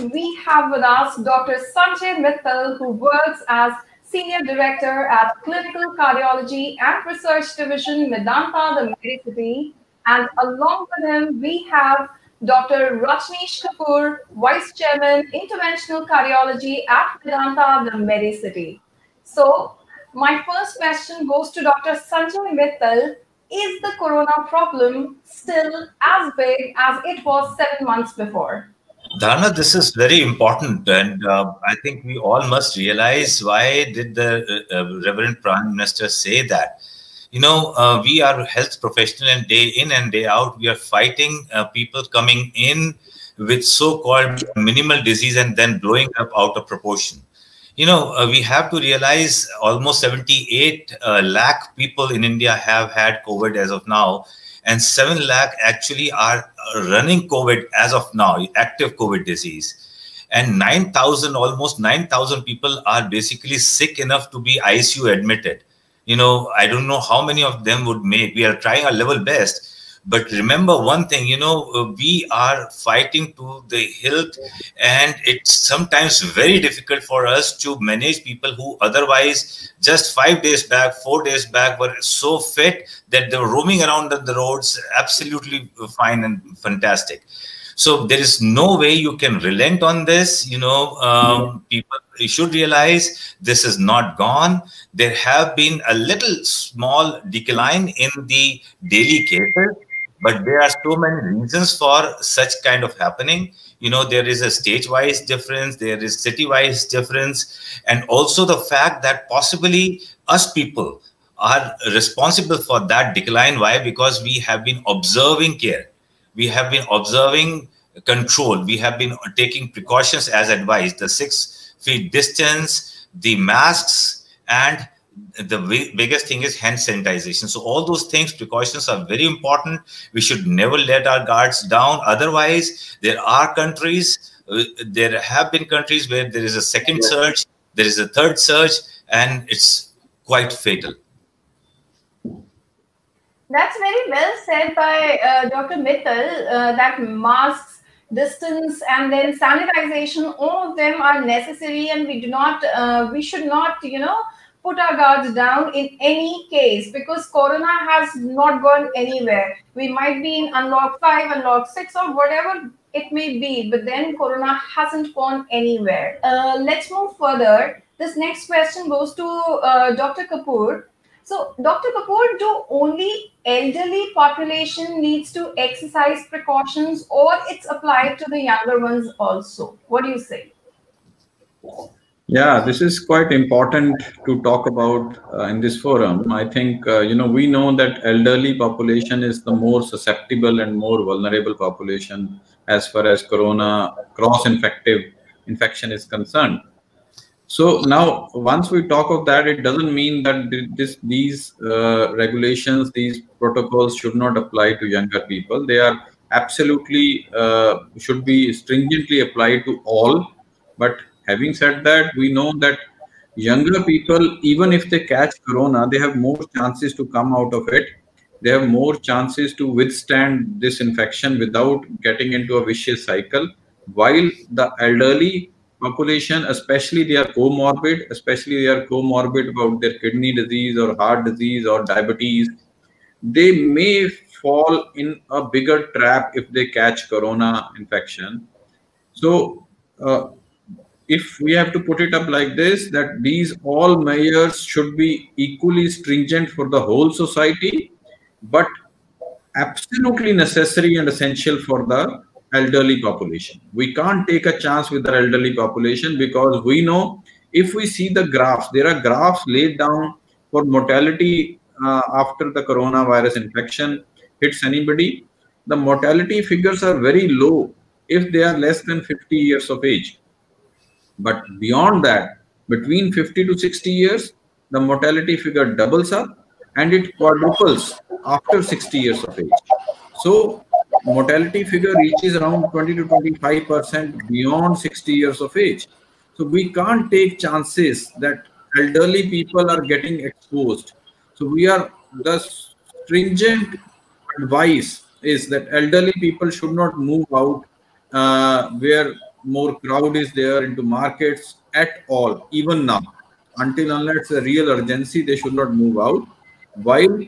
we have with us Dr. Sanjay Mittal, who works as Senior Director at Clinical Cardiology and Research Division, Medanta, the Medicity. And along with him, we have Dr. Rajneesh Kapoor, Vice Chairman, Interventional Cardiology at Medanta, the Medicity. So, my first question goes to Dr. Sanjay Mittal. Is the corona problem still as big as it was 7 months before? Dharna, this is very important, and I think we all must realize why did the Reverend Prime Minister say that. We are health professional, and day in and day out, we are fighting people coming in with so-called minimal disease and then blowing up out of proportion. We have to realize almost 78 lakh people in India have had COVID as of now, and 7 lakh actually are running COVID as of now, active COVID disease. And 9,000, almost 9,000 people are basically sick enough to be ICU admitted. I don't know how many of them would make. We are trying our level best. But remember one thing, we are fighting to the hilt, and it's sometimes very difficult for us to manage people who otherwise just 5 days back, 4 days back were so fit that they were roaming around on the roads, absolutely fine and fantastic. So there is no way you can relent on this. People should realize this is not gone. There have been a little small decline in the daily cases, but there are so many reasons for such kind of happening. There is a stage-wise difference, there is city-wise difference, and also the fact that possibly us people are responsible for that decline. Why? Because we have been observing care. We have been observing control. We have been taking precautions as advised, the 6 feet distance, the masks, and the biggest thing is hand sanitization. So all those things, precautions are very important. We should never let our guards down. Otherwise, there are countries, there have been countries where there is a second surge, there is a third surge, and it's quite fatal. That's very well said by Dr. Mittal, that masks, distance, and then sanitization, all of them are necessary, and we should not, put our guards down in any case, because corona has not gone anywhere. We might be in unlock 5, unlock 6, or whatever it may be, but then corona hasn't gone anywhere. Let's move further. This next question goes to Dr. Kapoor. So, Dr. Kapoor, do only elderly population needs to exercise precautions, or it's applied to the younger ones also? What do you say? Yeah, this is quite important to talk about in this forum. I think, we know that elderly population is the more susceptible and more vulnerable population as far as corona infection is concerned. So now, once we talk of that, it doesn't mean that these regulations, these protocols should not apply to younger people. They are absolutely should be stringently applied to all. But having said that, we know that younger people, even if they catch corona, they have more chances to come out of it. They have more chances to withstand this infection without getting into a vicious cycle. While the elderly population, especially they are comorbid about their kidney disease or heart disease or diabetes, they may fall in a bigger trap if they catch corona infection. So if we have to put it up like this, that these all measures should be equally stringent for the whole society, but absolutely necessary and essential for the elderly population. We can't take a chance with the elderly population, because we know, if we see the graphs, there are graphs laid down for mortality after the coronavirus infection hits anybody. The mortality figures are very low if they are less than 50 years of age. But beyond that, between 50 to 60 years, the mortality figure doubles up and it quadruples after 60 years of age. So mortality figure reaches around 20 to 25% beyond 60 years of age. So we can't take chances that elderly people are getting exposed. So the stringent advice is that elderly people should not move out where more crowd is there into markets at all, even now. Until unless a real urgency, they should not move out. While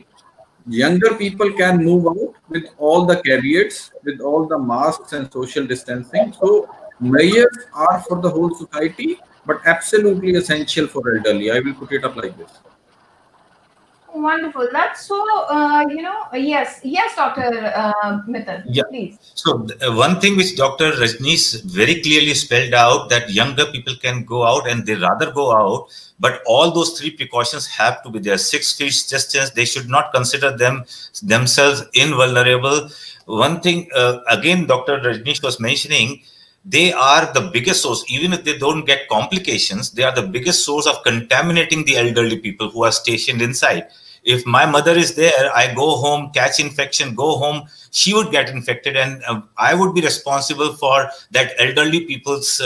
younger people can move out with all the caveats, with all the masks and social distancing. So measures are for the whole society, but absolutely essential for elderly. I will put it up like this. Wonderful. That's so, yes, Dr. Mittal, Yeah. please. So one thing which Dr. Rajneesh very clearly spelled out, that younger people can go out and they rather go out, but all those three precautions have to be there. 6 feet distance, they should not consider themselves invulnerable. One thing, again, Dr. Rajneesh was mentioning, they are the biggest source. Even if they don't get complications, they are the biggest source of contaminating the elderly people who are stationed inside. If my mother is there, I go home, catch infection, go home, she would get infected, and I would be responsible for that elderly people's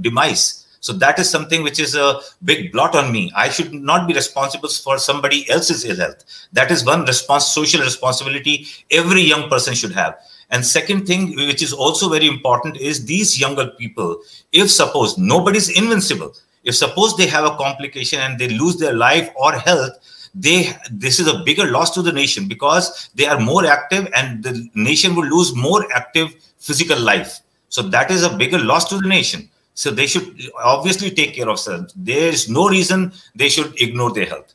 demise. So that is something which is a big blot on me. I should not be responsible for somebody else's ill health. That is one social responsibility every young person should have. And second thing, which is also very important, is these younger people, if suppose nobody's invincible, if suppose they have a complication and they lose their life or health, this is a bigger loss to the nation, because they are more active and the nation will lose more active physical life. So that is a bigger loss to the nation. So they should obviously take care of themselves. There is no reason they should ignore their health.